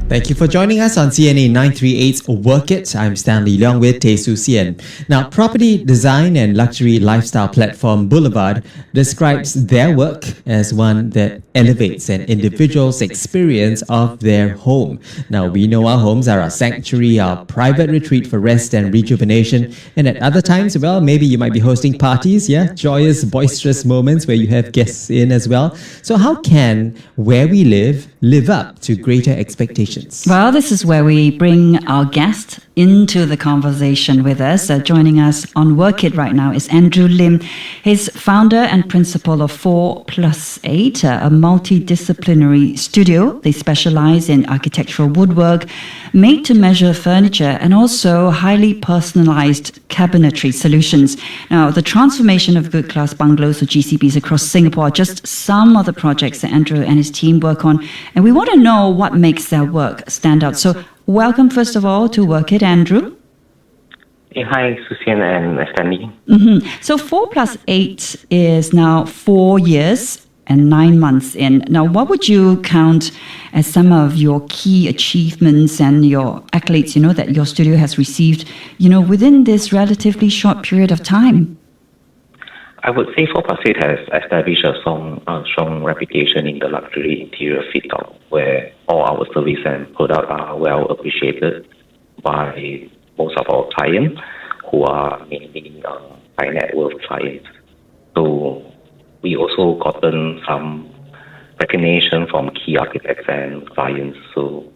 Thank you for joining us on CNA938 Work It. I'm Stanley Leong with Tay Su Sien. Now, property design and luxury lifestyle platform Boulevard describes their work as one that elevates an individual's experience of their home. Now, we know our homes are our sanctuary, our private retreat for rest and rejuvenation. And at other times, well, maybe you might be hosting parties, joyous, boisterous moments where you have guests in as well. So how can where we live up to greater expectations? Well, this is where we bring our guest into the conversation with us. Joining us on Work It right now is Andrew Lim. He's founder and principal of 4PLUS8, a multidisciplinary studio. They specialize in architectural woodwork, made-to-measure furniture, and also highly personalized cabinetry solutions. Now, the transformation of good class bungalows or GCBs across Singapore are just some of the projects that Andrew and his team work on. And we want to know what makes their work stand out. So welcome, first of all, to Work It, Andrew. Hi, Susan and Stanley. So 4+8 is now 4 years and 9 months in. Now, what would you count as some of your key achievements and your accolades, that your studio has received, within this relatively short period of time? I would say 4+8 has established a strong reputation in the luxury interior fit-out, where all our service and products are well appreciated by most of our clients, who are mainly high net worth clients. So we also gotten some recognition from key architects and clients. So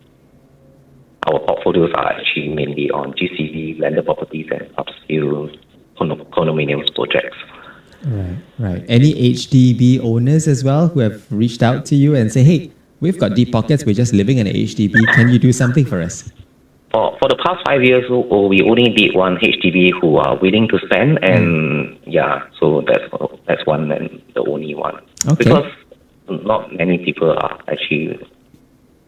our portfolios are actually mainly on GCB, landed properties, and upscale condominiums projects. Right. Any HDB owners as well who have reached out to you and say, hey, we've got deep pockets, we're just living in an HDB, can you do something for us? For the past 5 years, we only did one HDB who are willing to spend, and so that's one and the only one. Okay. Because not many people are actually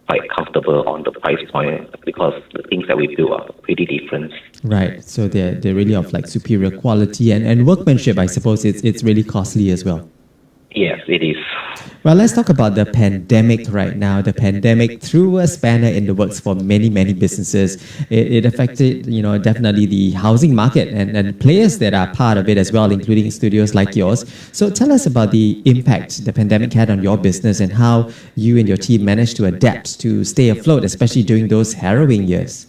quite comfortable on the price point, because the things that we build are pretty different. Right. So they're really of like superior quality and workmanship. I suppose it's really costly as well. Yes, it is. Well, let's talk about the pandemic right now. The pandemic threw a spanner in the works for many businesses. It affected, definitely the housing market and players that are part of it as well, including studios like yours. So tell us about the impact the pandemic had on your business and how you and your team managed to adapt to stay afloat, especially during those harrowing years.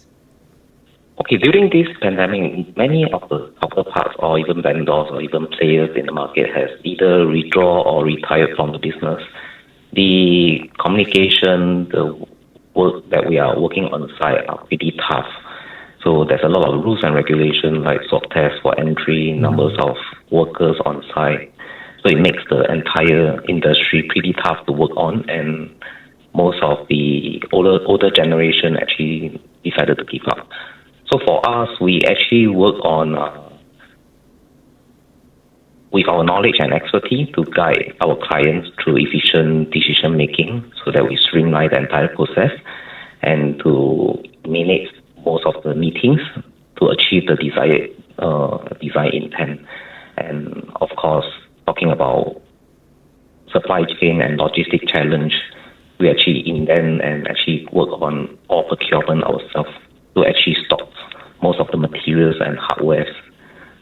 Okay, during this pandemic, many of the counterparts or even vendors or even players in the market has either withdrawn or retired from the business. The communication, the work that we are working on site are pretty tough. So there's a lot of rules and regulations like swab tests for entry, numbers of workers on site. So it makes the entire industry pretty tough to work on, and most of the older generation actually decided to give up. So for us, we actually work on with our knowledge and expertise to guide our clients through efficient decision making, so that we streamline the entire process and to manage most of the meetings to achieve the desired design intent. And of course, talking about supply chain and logistic challenge, we actually invent and actually work on all procurement ourselves to actually stock most of the materials and hardware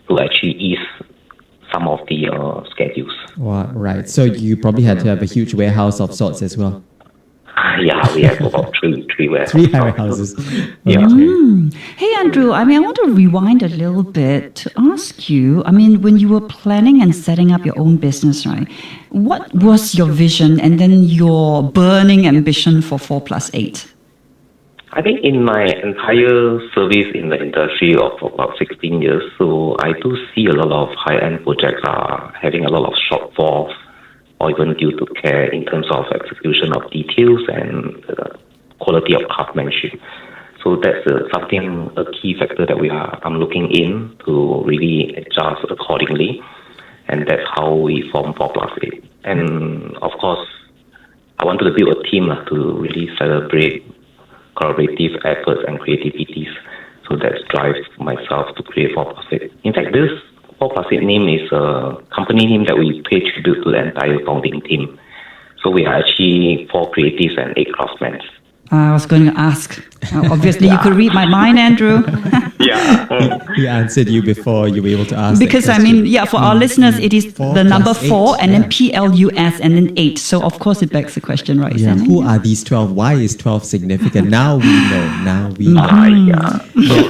to actually ease some of the schedules. Wow, right. So you probably had to have a huge warehouse of sorts as well. Yeah, we have about three warehouses. 3 warehouses. Yeah. Hey, Andrew, I want to rewind a little bit to ask you, when you were planning and setting up your own business, right? What was your vision and then your burning ambition for 4+8? I think in my entire service in the industry of about 16 years, so I do see a lot of high-end projects are having a lot of shortfalls or even due to care in terms of execution of details and quality of craftsmanship. So that's a key factor that I'm looking in to really adjust accordingly, and that's how we form 4+8. And of course, I wanted to build a team to really celebrate collaborative efforts and creativities. So that drives myself to create 4+8. In fact, this 4+8 name is a company name that we pay tribute to the entire founding team. So we are actually 4 creatives and 8 craftsmen. I was going to ask. Obviously, you could read my mind, Andrew. He answered you before you were able to ask. Because I mean, for our listeners, it is 4 the number plus 8, 4 and then PLUS and then 8. So of course it begs the question, right? Yeah, Stanley? who are these 12? Why is 12 significant? Now we know.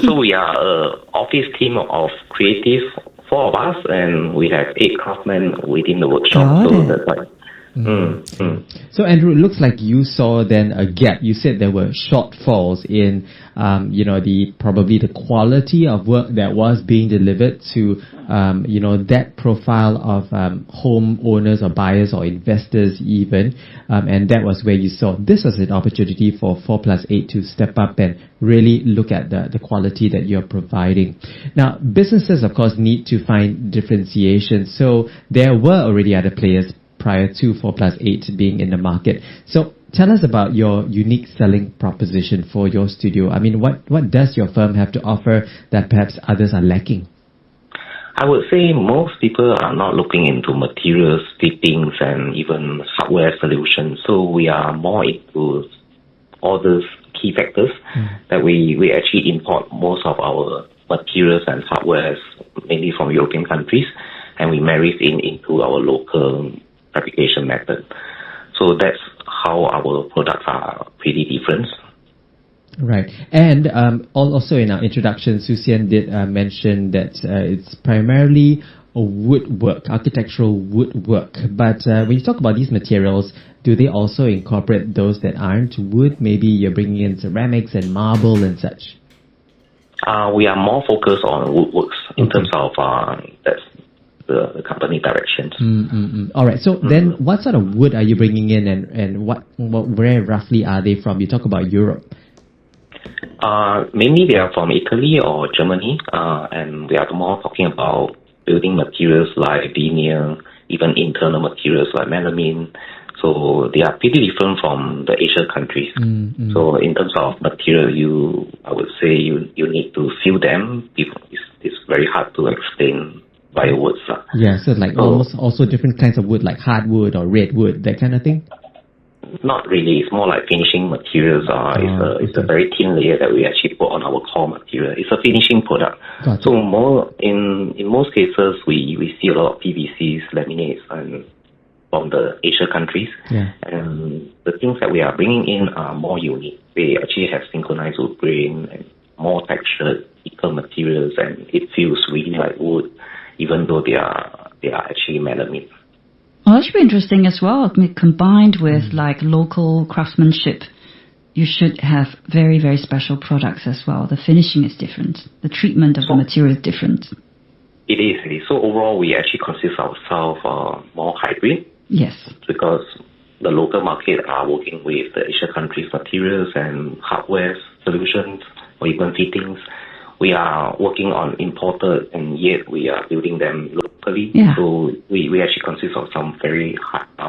So we are an office team of creative, 4 of us, and we have 8 craftsmen within the workshop. Got it. That's like. So Andrew, it looks like you saw then a gap. You said there were shortfalls in, probably the quality of work that was being delivered to, that profile of home owners or buyers or investors even, and that was where you saw this was an opportunity for 4+8 to step up and really look at the quality that you're providing. Now, businesses of course need to find differentiation. So there were already other players prior to 4+8 being in the market. So tell us about your unique selling proposition for your studio. I mean, what does your firm have to offer that perhaps others are lacking? I would say most people are not looking into materials, fittings, and even hardware solutions. So we are more into all those key factors that we actually import most of our materials and hardware mainly from European countries, and we marry it into our local fabrication method. So that's how our products are pretty different. Right. And also in our introduction, Susian did mention that it's primarily woodwork, architectural woodwork. But when you talk about these materials, do they also incorporate those that aren't wood? Maybe you're bringing in ceramics and marble and such. We are more focused on woodworks in terms of that's the company directions. All right. So then what sort of wood are you bringing in, and where roughly are they from? You talk about Europe. Mainly they are from Italy or Germany, and we are more talking about building materials like veneer, even internal materials like melamine. So they are pretty different from the Asian countries. So in terms of material, I would say you need to feel them. It's very hard to explain by words. Yeah, so like almost also different kinds of wood, like hardwood or redwood, that kind of thing? Not really. It's more like finishing materials. It's a very thin layer that we actually put on our core material. It's a finishing product. Gotcha. So more in most cases, we see a lot of PVCs, laminates, and from the Asian countries. Yeah. And the things that we are bringing in are more unique. They actually have synchronized wood grain and more textured, thicker materials, and it feels really like wood, even though they are actually melamine. Well, that should be interesting as well. I mean, combined with like local craftsmanship, you should have very, very special products as well. The finishing is different. The treatment of the material is different. It is. So overall, we actually consider ourselves more hybrid. Yes. Because the local market are working with the Asian countries' materials and hardware solutions or even fittings. We are working on imported, and yet we are building them locally. Yeah. So we actually consist of some very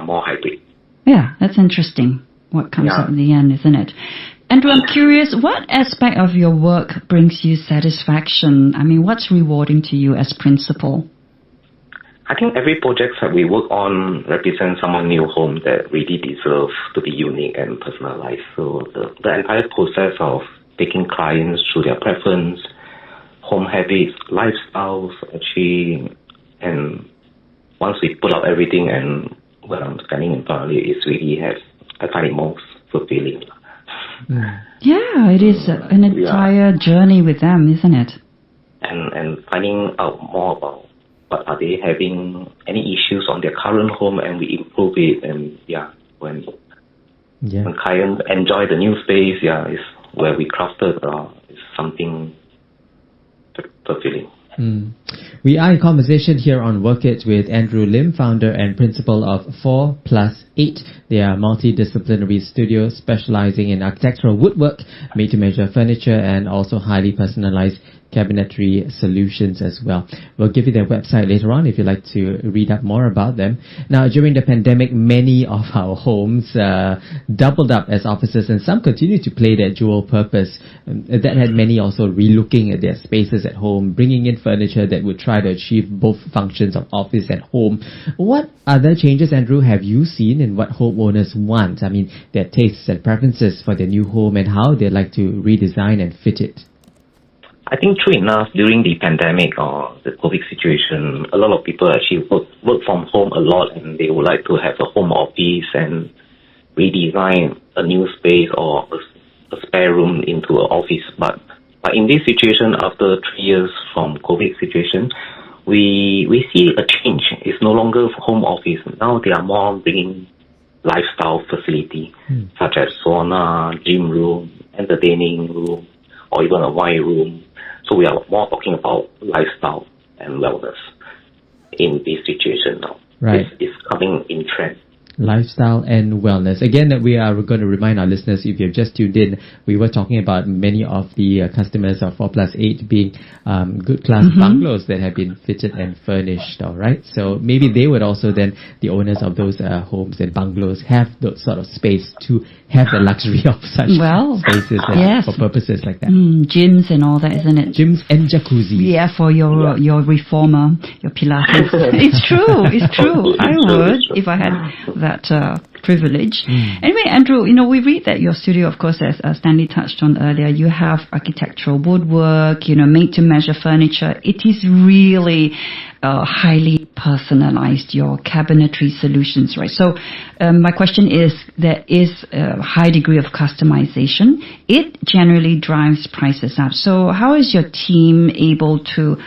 more hybrid. Yeah, that's interesting. What comes up in the end, isn't it? Andrew, I'm curious, what aspect of your work brings you satisfaction? I mean, what's rewarding to you as principal? I think every project that we work on represents someone's new home that really deserves to be unique and personalized. So the entire process of taking clients through their preference, home habits, lifestyles, actually, and once we put out everything and when I'm standing in front of it, I find it most fulfilling. Yeah, it is an entire journey with them, isn't it? And finding out more about what are they having, any issues on their current home, and we improve it. And when clients enjoy the new space, is where we crafted is something fulfilling. We are in conversation here on Work It with Andrew Lim, founder and principal of 4+8. They are a multidisciplinary studio specializing in architectural woodwork, made-to-measure furniture, and also highly personalized cabinetry solutions as well. We'll give you their website later on if you'd like to read up more about them. Now, during the pandemic, many of our homes doubled up as offices, and some continue to play their dual purpose. That had many also relooking at their spaces at home, bringing in furniture that would try to achieve both functions of office and home. What other changes, Andrew, have you seen in what homeowners want? I mean, their tastes and preferences for their new home and how they like to redesign and fit it. I think true enough, during the pandemic or the COVID situation, a lot of people actually work from home a lot, and they would like to have a home office and redesign a new space or a spare room into an office. But in this situation, after 3 years from COVID situation, we see a change. It's no longer home office. Now they are more bringing lifestyle facility, such as sauna, gym room, entertaining room, or even a wine room. So we are more talking about lifestyle and wellness in this situation now. Right. It's coming in trend. Lifestyle and wellness. Again, we are going to remind our listeners, if you've just tuned in, we were talking about many of the customers of 4PLUS8 being good class bungalows that have been fitted and furnished, all right? So maybe they would also then, the owners of those homes and bungalows, have those sort of space to have the luxury of such spaces for purposes like that. Gyms and all that, isn't it? Gyms and jacuzzi. Yeah, for your reformer, your Pilates. It's true. I would, if I had that privilege. Anyway, Andrew, we read that your studio, of course, as Stanley touched on earlier, you have architectural woodwork, made-to-measure furniture. It is really highly personalized, your cabinetry solutions, right? So my question is, there is a high degree of customization. It generally drives prices up. So how is your team able to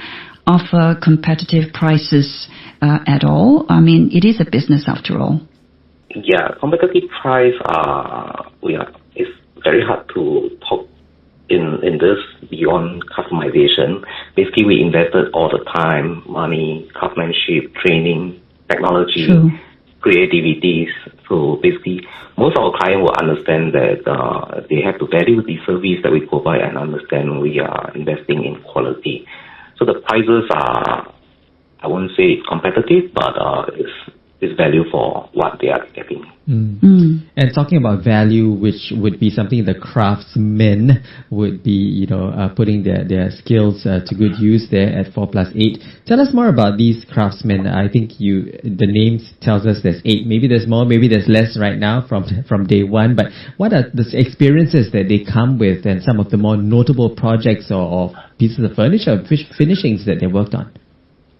offer competitive prices at all? I mean, it is a business after all. Yeah, competitive price, it's very hard to talk in this beyond customization. Basically, we invested all the time, money, craftsmanship, training, technology, creativities. So basically, most of our clients will understand that they have to value the service that we provide and understand we are investing in quality. So the prices are, I wouldn't say competitive, but it's value for what they are getting. And talking about value, which would be something the craftsmen would be, putting their skills to good use there at 4PLUS8. Tell us more about these craftsmen. I think the name tells us there's 8. Maybe there's more, maybe there's less right now from day one. But what are the experiences that they come with and some of the more notable projects or pieces of furniture, finishings that they worked on?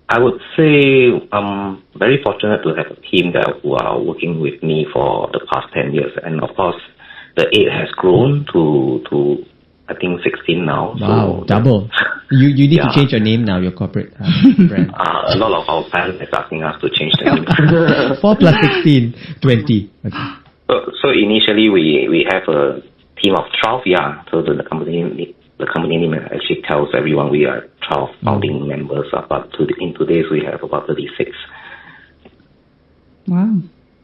I would say I'm very fortunate to have a team who are working with me for the past 10 years. And of course, the 8 has grown to I think 16 now. Wow, so double. You need to change your name now, your corporate brand. A lot of our fans are asking us to change the name. 4+16, 20. Okay. So initially we have a team of 12, so the company name actually tells everyone we are 12 founding members, but in today's we have about 36. Wow,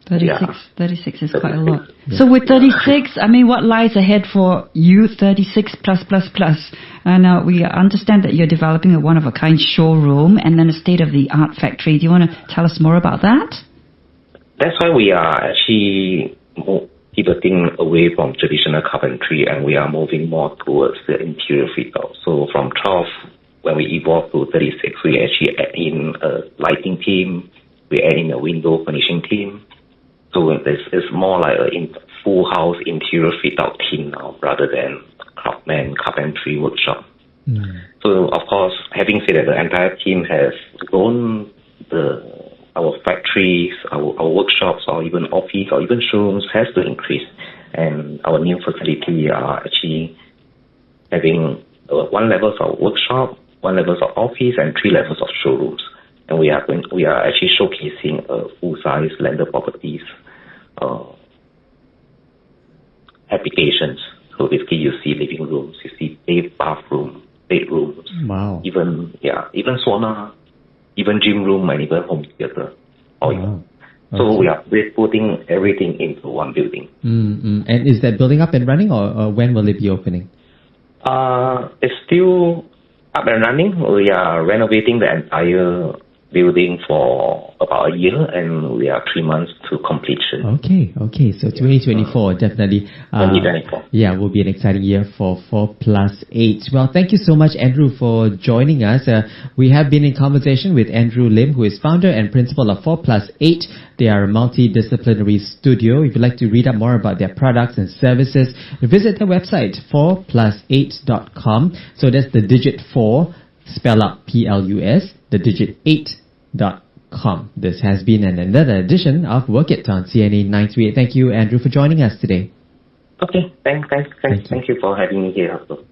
36 is quite a lot. So with 36, I mean, what lies ahead for you, 36 plus? And we understand that you're developing a one-of-a-kind showroom and then a state-of-the-art factory. Do you want to tell us more about that? That's why we are actually pivoting away from traditional carpentry, and we are moving more towards the interior fit out. So from 12, when we evolve to 36, we actually add in a lighting team, we add in a window finishing team. So it's more like a full house interior fit out team now, rather than craftsman carpentry workshop. So of course, having said that, the entire team has grown. Our factories, our workshops, or even office, or even showrooms has to increase. And our new facility are actually having 1 level of workshop, 1 level of office, and 3 levels of showrooms. And we are actually showcasing full-size landed properties applications. So basically, you see living rooms, you see bathroom, bedrooms. Wow. Even sauna. Even gym room and even home theater. So we're putting everything into one building. And is that building up and running, or when will it be opening? It's still up and running. We are renovating the entire building for about a year, and we are 3 months to completion. Okay. So 2024, definitely. 2024. Yeah, will be an exciting year for 4PLUS8. Well, thank you so much, Andrew, for joining us. We have been in conversation with Andrew Lim, who is founder and principal of 4PLUS8. They are a multidisciplinary studio. If you'd like to read up more about their products and services, visit their website, 4plus8.com. So that's the digit 4, spell out PLUS, the digit 8.com. This has been another edition of Work It on CNA938. Thank you, Andrew, for joining us today. Okay, thank you for having me here also.